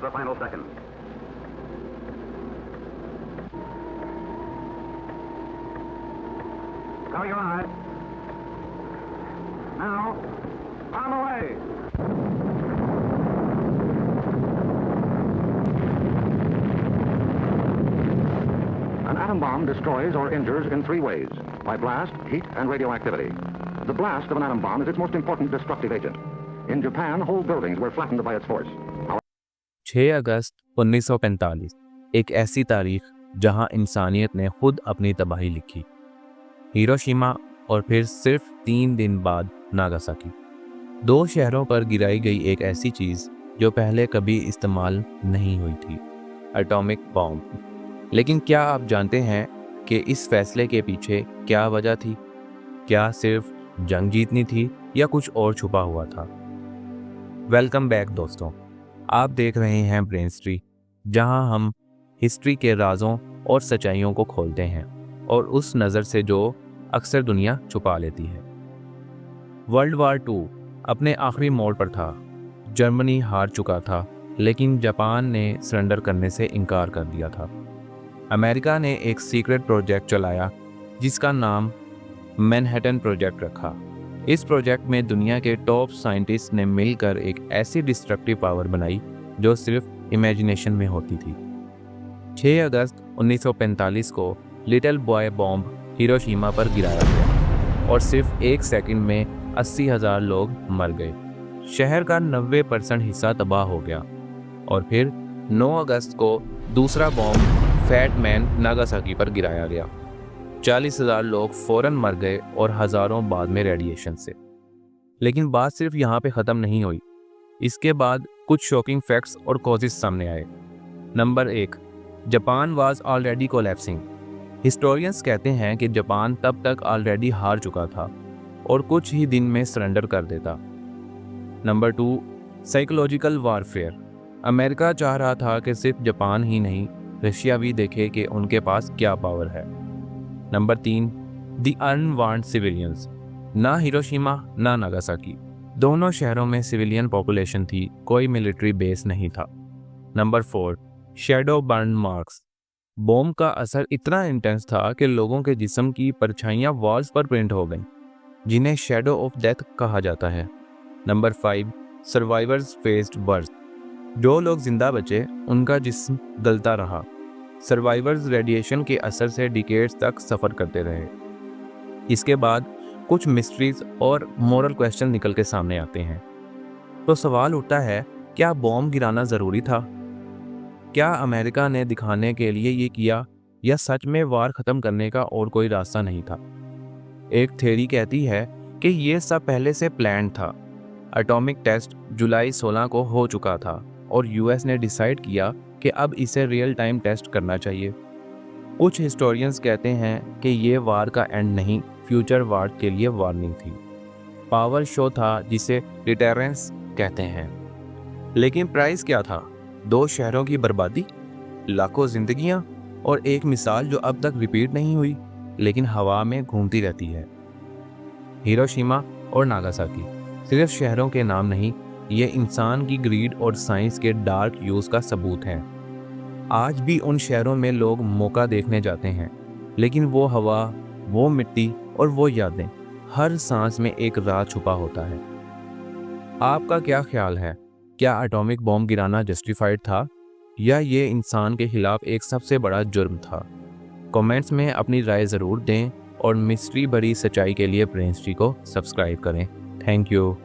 The final second. Cover your eyes. Now, on the way. An atom bomb destroys or injures in three ways: by blast, heat, and radioactivity. The blast of an atom bomb is its most important destructive agent. In Japan, whole buildings were flattened by its force. 6 अगस्त 1945 एक ऐसी तारीख जहां इंसानियत ने खुद अपनी तबाही लिखी। हिरोशिमा और फिर सिर्फ 3 दिन बाद नागासाकी। 2 शहरों पर गिराई गई एक ऐसी चीज़ जो पहले कभी इस्तेमाल नहीं हुई थी, एटॉमिक बॉम्ब। लेकिन क्या आप जानते हैं कि इस फैसले के पीछे क्या वजह थी? क्या सिर्फ जंग जीतनी थी या कुछ और छुपा हुआ था? वेलकम बैक दोस्तों, आप देख रहे हैं ब्रेन हिस्ट्री, जहां हम हिस्ट्री के राजों और सच्चाइयों को खोलते हैं और उस नज़र से जो अक्सर दुनिया छुपा लेती है। वर्ल्ड वार 2 अपने आखिरी मोड़ पर था। जर्मनी हार चुका था, लेकिन जापान ने सरेंडर करने से इनकार कर दिया था। अमेरिका ने एक सीक्रेट प्रोजेक्ट चलाया जिसका नाम मैनहट्टन प्रोजेक्ट रखा। इस प्रोजेक्ट में दुनिया के टॉप साइंटिस्ट ने मिलकर एक ऐसी डिस्ट्रक्टिव पावर बनाई जो सिर्फ इमेजिनेशन में होती थी। 6 अगस्त 1945 को लिटिल बॉय बॉम्ब हिरोशिमा पर गिराया गया और सिर्फ 1 सेकंड में 80,000 लोग मर गए। शहर का 90% हिस्सा तबाह हो गया। और फिर 9 अगस्त को दूसरा बॉम्ब फैट मैन नागासाकी पर गिराया गया। 40,000 लोग फौरन मर गए और हज़ारों बाद में रेडिएशन से। लेकिन बात सिर्फ यहाँ पे ख़त्म नहीं हुई। इसके बाद कुछ शॉकिंग फैक्ट्स और कॉजेस सामने आए। Number 1, Japan was already collapsing. Historians कहते हैं कि जापान तब तक ऑलरेडी हार चुका था और कुछ ही दिन में सरेंडर कर देता। Number 2, psychological warfare. अमेरिका चाह रहा था कि सिर्फ जापान ही नहीं, रशिया भी देखे कि उनके पास क्या पावर है। Number 3, the unwanted civilians. ना हिरोशिमा ना नागासाकी, दोनों शहरों में सिविलियन पॉपुलेशन थी, कोई मिलिट्री बेस नहीं था। Number 4, shadow burn marks. Bomb का असर इतना इंटेंस था कि लोगों के जिस्म की परछाइयाँ वॉल्स पर प्रिंट हो गईं, जिन्हें शैडो ऑफ डेथ कहा जाता है। Number 5, survivors faced burst. जो लोग जिंदा बचे उनका जिस्म गलता रहा। सर्वाइवर्स रेडिएशन के असर से डिकेड्स तक सफ़र करते रहे। इसके बाद कुछ मिस्ट्रीज और मोरल क्वेश्चन निकल के सामने आते हैं। तो सवाल उठता है, क्या बॉम्ब गिराना ज़रूरी था? क्या अमेरिका ने दिखाने के लिए ये किया, या सच में वार ख़त्म करने का और कोई रास्ता नहीं था? एक थ्योरी कहती है कि ये सब पहले से प्लान था। एटॉमिक टेस्ट जुलाई 16 को हो चुका था और यूएस ने डिसाइड किया कि अब इसे रियल टाइम टेस्ट करना चाहिए। कुछ हिस्टोरियंस कहते हैं कि ये वार का एंड नहीं, फ्यूचर वार के लिए वार्निंग थी। पावर शो था जिसे डिटेरेंस कहते हैं। लेकिन प्राइस क्या था? 2 शहरों की बर्बादी, लाखों जिंदगियां और एक मिसाल जो अब तक रिपीट नहीं हुई लेकिन हवा में घूमती रहती है। हिरोशिमा और नागासाकी सिर्फ शहरों के नाम नहीं, ये इंसान की ग्रीड और साइंस के डार्क यूज़ का सबूत है। आज भी उन शहरों में लोग मौका देखने जाते हैं, लेकिन वो हवा, वो मिट्टी और वो यादें, हर सांस में एक राज छुपा होता है। आपका क्या ख्याल है? क्या एटॉमिक बॉम्ब गिराना जस्टिफाइड था, या ये इंसान के खिलाफ एक सबसे बड़ा जुर्म था? कमेंट्स में अपनी राय ज़रूर दें और मिस्ट्री भरी सच्चाई के लिए ब्रेन हिस्ट्री को सब्सक्राइब करें। Thank you.